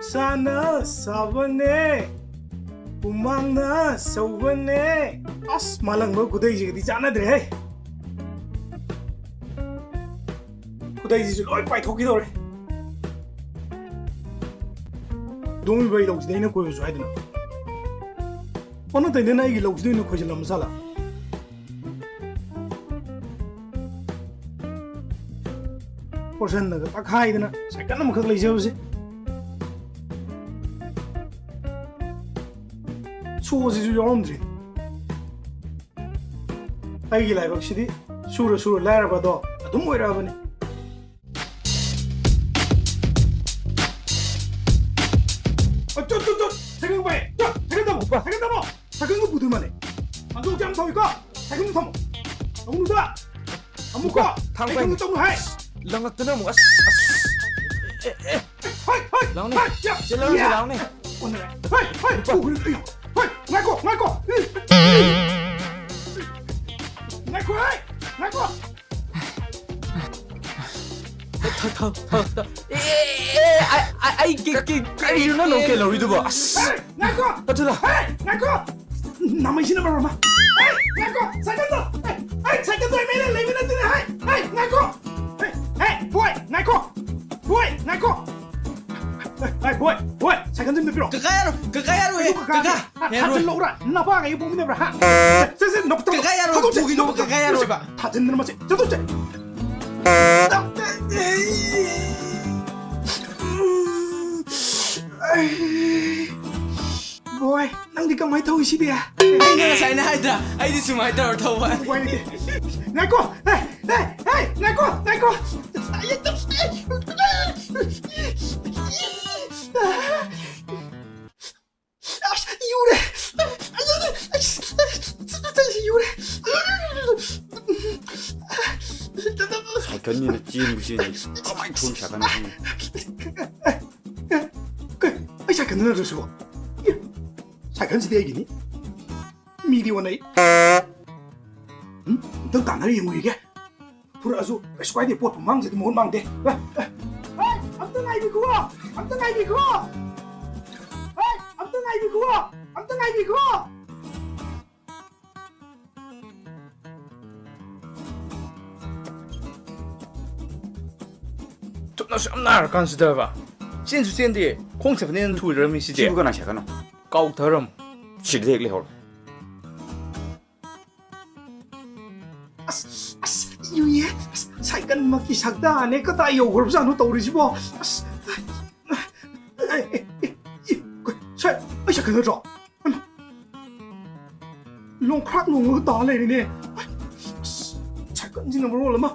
Nuksana sabane umangna saubane as malang ba kudai ji di chana dre hai kudai ji loi pai thoki dore domi bai lok dei na ko jo hai dina ona dei na gi lok dei na ko jala masala portion na ta khai dina second na makhak lai jawse 수호지주 여러분들이 아이기 라이브 확실히 수로 라이브도 너무 뭐라 보네 어쩌 잠깐 봐 잠깐 봐 잠깐 거 부들만해 안동 짱 더니까 잠깐 더 너무 다 아무까 잠깐 또 해 랑아 뜨나 뭐 하이 랑네 찔러서 랑네 오늘 하이 Ngako! Ngako! Ai nó nấu kê lẩu đi đâu Ngako! Thật là Ngako! Nằm mày xin nó mà Ngako! Second second mày lấy mình lên Hey! Ngako! Hey! Boy! Ngako! Hey, boy! Second 좀 필요. 그가야로 해. 그가. 다들 놓으라. 나봐 이거 보면 되라. 쎄 너. 그가야로. 거기 너 그가야로 해 봐. 다 듣는 맛이. 저도 쟤. Boy, nang di ka may tao si dia. Ai nga sai na haidra. Ai di sumai tar tau ba. Ngako. Hey, ngako. Yure! 견니는 찌는 무시니 가만히 돈 작아나 ai sai cần nữa rồi sai cần gì đây gini mi đi vào này tất cả nó đi ngồi kia pura azu cái xoay đi bột mang gì thì muốn mang đi anh tới ngay đi cô anh tới ngay đi cô那什么哪儿干是的吧？现实现的，空气分土人民世界。个那些个呢？高头人，吃的这个好了。yêu nhé, sai cần mà kỳ sắc đà này có tay yêu ra nó tàu đi chứ bộ. Sai, ai sai cần nó rõ. Long crack long tao này nè. Sai cần gì nó rồi mà.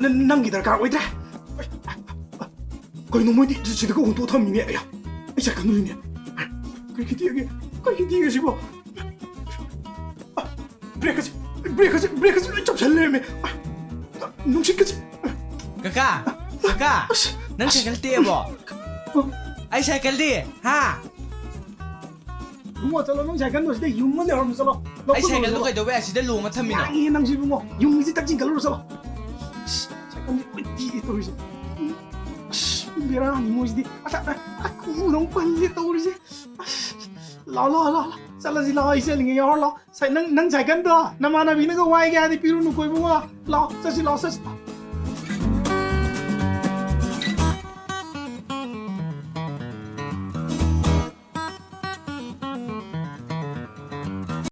Năng gì đó cả vậy đấy. Coi nó mới đi, chỉ được có hồn tu thầm mình nè. Ai sai cần nó nè. Cái gì chứ bộ. 브레이크 좀 잘내매 농식까지 Kakak, nang cycle dia bo. Ai cycle dia, ha? 뭐 잘라 농사 간도 시대 용만 내려면서 Ai cycle lu kai do ba si da lu ma thamina. 이 낭시 뭐 용이지 딱진 걸로서 잠깐 어디 또이지 미라 니모지디 너무 빨리 떠오르지 라라라 살라지 라 이제 링이 야라 사 nang 잘 간다 나마나 비는 거 와이게 아니 비루는 거이 뭐야 라 사실